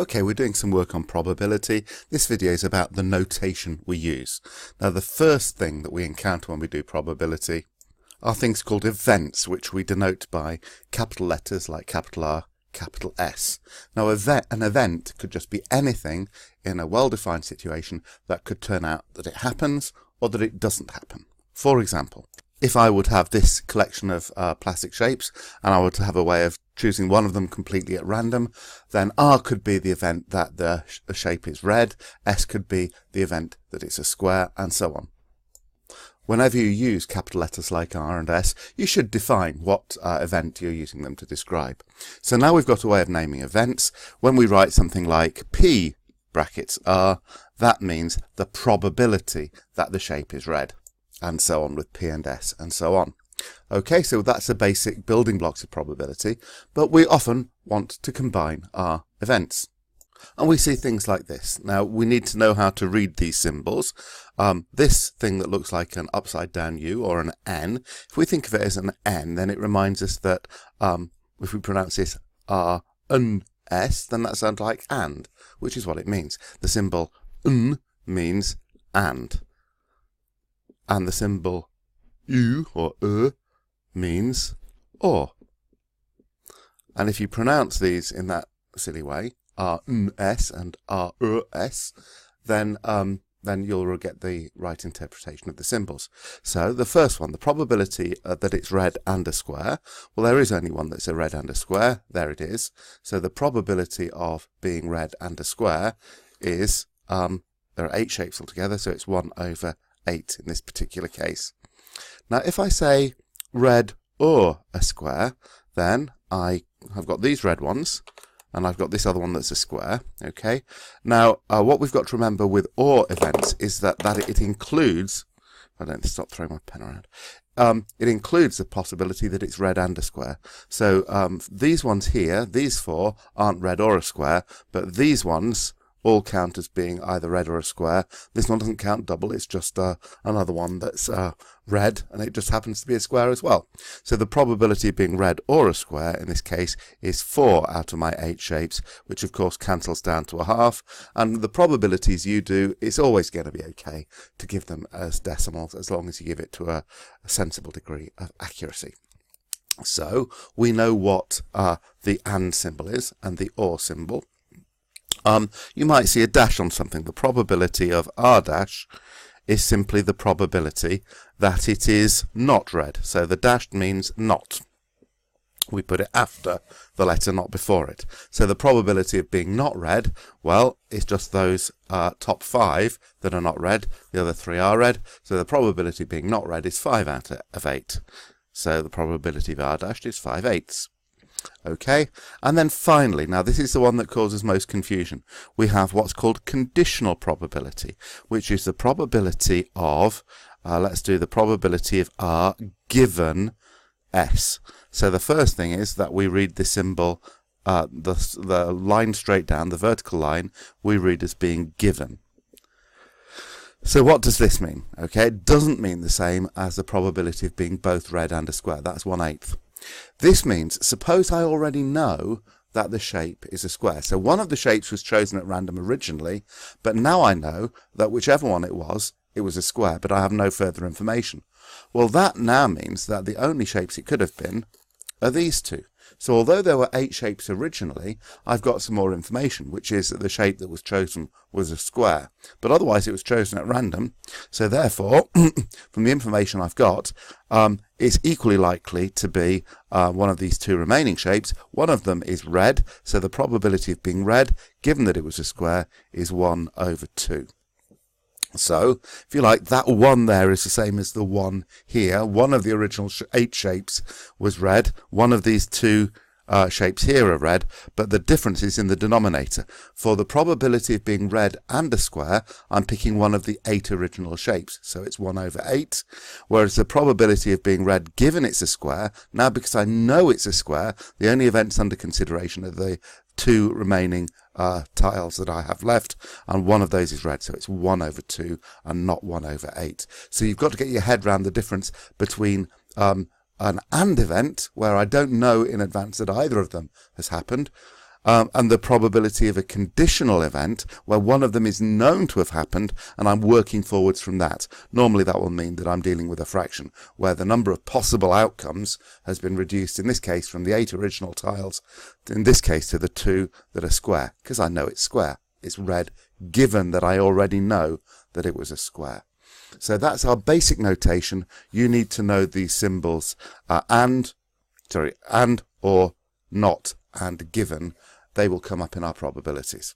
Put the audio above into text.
Okay, we're doing some work on probability. This video is about the notation we use. Now, the first thing that we encounter when we do probability are things called events, which we denote by capital letters like capital R, capital S. Now, an event could just be anything in a well-defined situation that could turn out that it happens or that it doesn't happen. For example, if I would have this collection of plastic shapes and I would have a way of choosing one of them completely at random, then R could be the event that the shape is red, S could be the event that it's a square, and so on. Whenever you use capital letters like R and S, you should define what event you're using them to describe. So now we've got a way of naming events. When we write something like P brackets R, that means the probability that the shape is red, and so on with P and S and so on. Okay, so that's the basic building blocks of probability, but we often want to combine our events. And we see things like this. Now, we need to know how to read these symbols. This thing that looks like an upside down U or an N, if we think of it as an N, then it reminds us that if we pronounce this R, N, S, then that sounds like and, which is what it means. The symbol N means and the symbol U or means or. And if you pronounce these in that silly way, R-N-S and R-S, then you'll get the right interpretation of the symbols. So the first one, the probability that it's red and a square, well, there is only one that's a red and a square. There it is. So the probability of being red and a square is, there are 8 shapes altogether, so it's 1 over 8 in this particular case. Now, if I say red or a square, then I have got these red ones, and I've got this other one that's a square, okay? Now, what we've got to remember with OR events is that it includes, I don't stop throwing my pen around, it includes the possibility that it's red and a square. So these ones here, these 4, aren't red or a square, but these ones all count as being either red or a square. This one doesn't count double, it's just another one that's red, and it just happens to be a square as well. So the probability of being red or a square in this case is 4 out of my 8 shapes, which of course cancels down to a half, and the probabilities you do, it's always going to be okay to give them as decimals as long as you give it to a sensible degree of accuracy. So we know what the AND symbol is and the OR symbol. You might see a dash on something. The probability of R dash is simply the probability that it is not red. So the dash means not. We put it after the letter, not before it. So the probability of being not red, well, it's just those top 5 that are not red. The other 3 are red. So the probability of being not red is 5 out of 8. So the probability of R dash is 5/8. Okay, and then finally, now this is the one that causes most confusion, we have what's called conditional probability, which is the probability of, let's do the probability of R given S. So the first thing is that we read the symbol, the line straight down, the vertical line, we read as being given. So what does this mean? Okay, it doesn't mean the same as the probability of being both red and a square. That's 1/8. This means, suppose I already know that the shape is a square. So one of the shapes was chosen at random originally, but now I know that whichever one it was a square, but I have no further information. Well, that now means that the only shapes it could have been are these 2. So although there were 8 shapes originally, I've got some more information, which is that the shape that was chosen was a square. But otherwise it was chosen at random. So therefore, from the information I've got, it's equally likely to be one of these 2 remaining shapes. One of them is red, so the probability of being red, given that it was a square, is 1 over 2. So, if you like, that 1 there is the same as the 1 here. One of the original 8 shapes was red. One of these 2 shapes here are red, but the difference is in the denominator. For the probability of being red and a square, I'm picking one of the 8 original shapes, so it's 1 over 8. Whereas the probability of being red given it's a square, now because I know it's a square, the only events under consideration are the 2 remaining tiles that I have left, and one of those is red, so it's 1 over 2 and not 1 over 8. So you've got to get your head around the difference between an AND event, where I don't know in advance that either of them has happened, and the probability of a conditional event where one of them is known to have happened and I'm working forwards from that. Normally that will mean that I'm dealing with a fraction where the number of possible outcomes has been reduced, in this case from the 8 original tiles, in this case to the 2 that are square, because I know it's square. It's red given that I already know that it was a square. So that's our basic notation. You need to know these symbols and, or, not, and given. They will come up in our probabilities.